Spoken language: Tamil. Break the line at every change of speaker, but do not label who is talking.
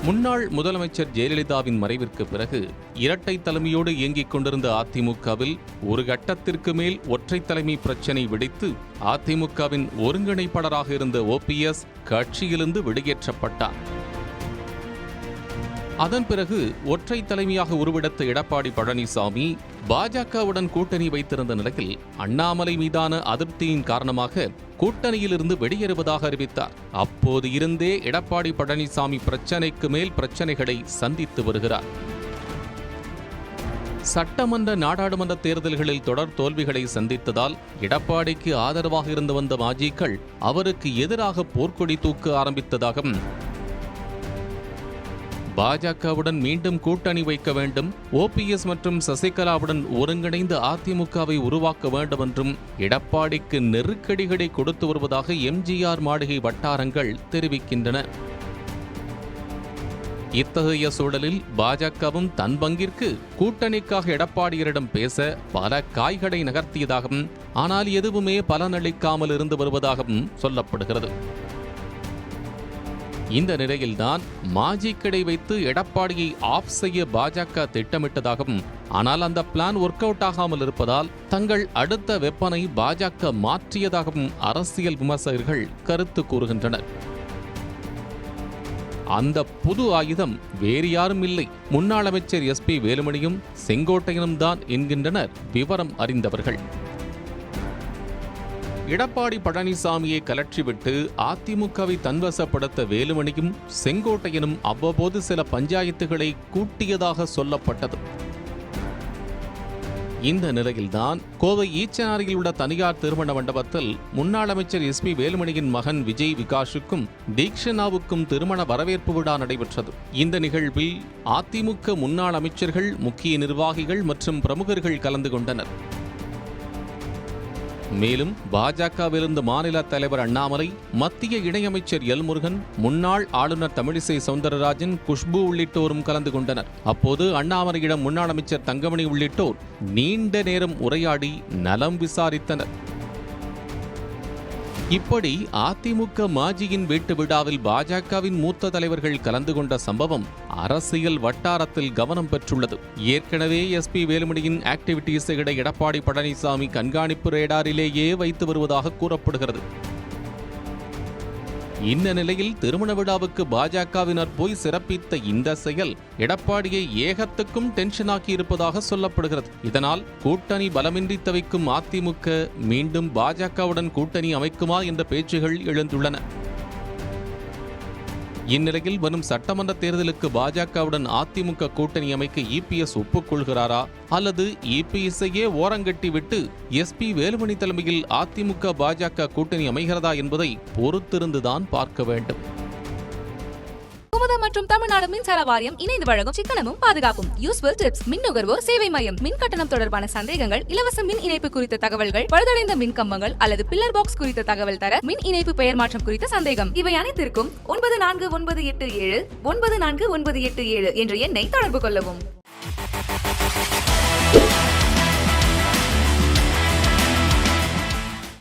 முன்னாள் முதலமைச்சர் ஜெயலலிதாவின் மறைவிற்கு பிறகு இரட்டை தலைமையோடு இயங்கிக் கொண்டிருந்த அதிமுகவில் ஒரு கட்டத்திற்கு மேல் ஒற்றை தலைமை பிரச்சினை வெடித்து அதிமுகவின் ஒருங்கிணைப்பாளராக இருந்த OPS கட்சியிலிருந்து வெளியேற்றப்பட்டார். அதன் பிறகு ஒற்றை தலைமையாக உருவெடுத்த எடப்பாடி பழனிசாமி பாஜகவுடன் கூட்டணி வைத்திருந்த நிலையில் அண்ணாமலை மீதான அதிருப்தியின் காரணமாக கூட்டணியிலிருந்து வெளியேறுவதாக அறிவித்தார். அப்போது இருந்தே எடப்பாடி பழனிசாமி பிரச்சனைக்கு மேல் பிரச்சனைகளை சந்தித்து வருகிறார். சட்டமன்ற நாடாளுமன்ற தேர்தல்களில் தொடர் தோல்விகளை சந்தித்ததால் எடப்பாடிக்கு ஆதரவாக இருந்து வந்த மாஜிக்கள் அவருக்கு எதிராக போர்க்கொடி தூக்க ஆரம்பித்ததாகவும், பாஜகவுடன் மீண்டும் கூட்டணி வைக்க வேண்டும், OPS மற்றும் சசிகலாவுடன் ஒருங்கிணைந்து அதிமுகவை உருவாக்க வேண்டும் என்றும் எடப்பாடிக்கு நெருக்கடிகளை கொடுத்து வருவதாக MGR மாளிகை வட்டாரங்கள் தெரிவிக்கின்றன. இத்தகைய சூழலில் பாஜகவும் தன் பங்கிற்கு கூட்டணிக்காக எடப்பாடியரிடம் பேச பல காய்களை நகர்த்தியதாகவும், ஆனால் எதுவுமே பலனளிக்காமல் இருந்து வருவதாகவும் சொல்லப்படுகிறது. இந்த நிலையில்தான் மாஜிக்கடை வைத்து எடப்பாடியை ஆஃப் செய்ய பாஜக திட்டமிட்டதாகவும், ஆனால் அந்த பிளான் ஒர்க் அவுட் ஆகாமல் இருப்பதால் தங்கள் அடுத்த வெப்பனை பாஜக மாற்றியதாகவும் அரசியல் விமர்சகர்கள் கருத்து கூறுகின்றனர். அந்த புது ஆயுதம் வேறு யாரும் இல்லை, முன்னாள் அமைச்சர் SP வேலுமணியும் செங்கோட்டையனும் தான் என்கின்றனர் விவரம் அறிந்தவர்கள். எடப்பாடி பழனிசாமியை கலற்றிவிட்டு அதிமுகவை தன்வசப்படுத்த வேலுமணியும் செங்கோட்டையனும் அவ்வப்போது சில பஞ்சாயத்துகளை கூட்டியதாக சொல்லப்பட்டது. இந்த நிலையில்தான் கோவை ஈச்சனாரியில் உள்ள தனியார் திருமண மண்டபத்தில் முன்னாள் அமைச்சர் SP வேலுமணியின் மகன் விஜய் விகாஷுக்கும் தீக்ஷனாவுக்கும் திருமண வரவேற்பு விழா நடைபெற்றது. இந்த நிகழ்வில் அதிமுக முன்னாள் அமைச்சர்கள், முக்கிய நிர்வாகிகள் மற்றும் பிரமுகர்கள் கலந்து கொண்டனர். மேலும் பாஜகவிலிருந்து மாநில தலைவர் அண்ணாமலை, மத்திய இணையமைச்சர் முருகன், முன்னாள் ஆளுநர் தமிழிசை சவுந்தரராஜன், குஷ்பு உள்ளிட்டோரும் கலந்து கொண்டனர். அப்போது அண்ணாமலையிடம் முன்னாள் அமைச்சர் தங்கமணி உள்ளிட்டோர் நீண்ட நேரம் உரையாடி நலம் விசாரித்தனர். இப்படி அதிமுக மாஜியின் வீட்டு விழாவில் பாஜகவின் மூத்த தலைவர்கள் கலந்து கொண்ட சம்பவம் அரசியல் வட்டாரத்தில் கவனம் பெற்றுள்ளது. ஏற்கனவே SP வேலுமணியின் ஆக்டிவிட்டீஸை எடப்பாடி பழனிசாமி கண்காணிப்பு ரேடாரிலேயே வைத்து வருவதாக கூறப்படுகிறது. இந்த நிலையில் திருமண விழாவுக்கு பாஜகவினர் போய் சிறப்பித்த இந்த செயல் எடப்பாடியை ஏகத்துக்கும் டென்ஷனாக்கி இருப்பதாக சொல்லப்படுகிறது. இதனால் கூட்டணி பலமின்றி தவிக்கும் அதிமுக மீண்டும் பாஜகவுடன் கூட்டணி அமைக்குமா என்ற பேச்சுகள் எழுந்துள்ளன. இந்நிலையில் வரும் சட்டமன்ற தேர்தலுக்கு பாஜகவுடன் அதிமுக கூட்டணி அமைக்க EPS ஒப்புக்கொள்கிறாரா அல்லது EPS-ஐயே ஓரங்கட்டிவிட்டு SP வேலுமணி தலைமையில் அதிமுக பாஜக கூட்டணி அமைகிறதா என்பதை பொறுத்திருந்துதான் பார்க்க வேண்டும்.
மற்றும் தமிழ்நாடு மின்சார வாரியம் இணைந்து வழங்கும் சிக்கனமும் பாதுகாப்பும் யூஸ்ஃபுல் டிப்ஸ். மின் நுகர்வோர் சேவை மையம். மின் கட்டணம் தொடர்பான சந்தேகங்கள், இலவச மின் இணைப்பு குறித்த தகவல்கள், பழுதடைந்த மின் கம்பங்கள் அல்லது பில்லர் பாக்ஸ் குறித்த தகவல் தர, மின் இணைப்பு பெயர் மாற்றம் குறித்த சந்தேகம், இவை அனைத்திற்கும் 9497 9497 என்ற எண்ணை தொடர்பு கொள்ளவும்.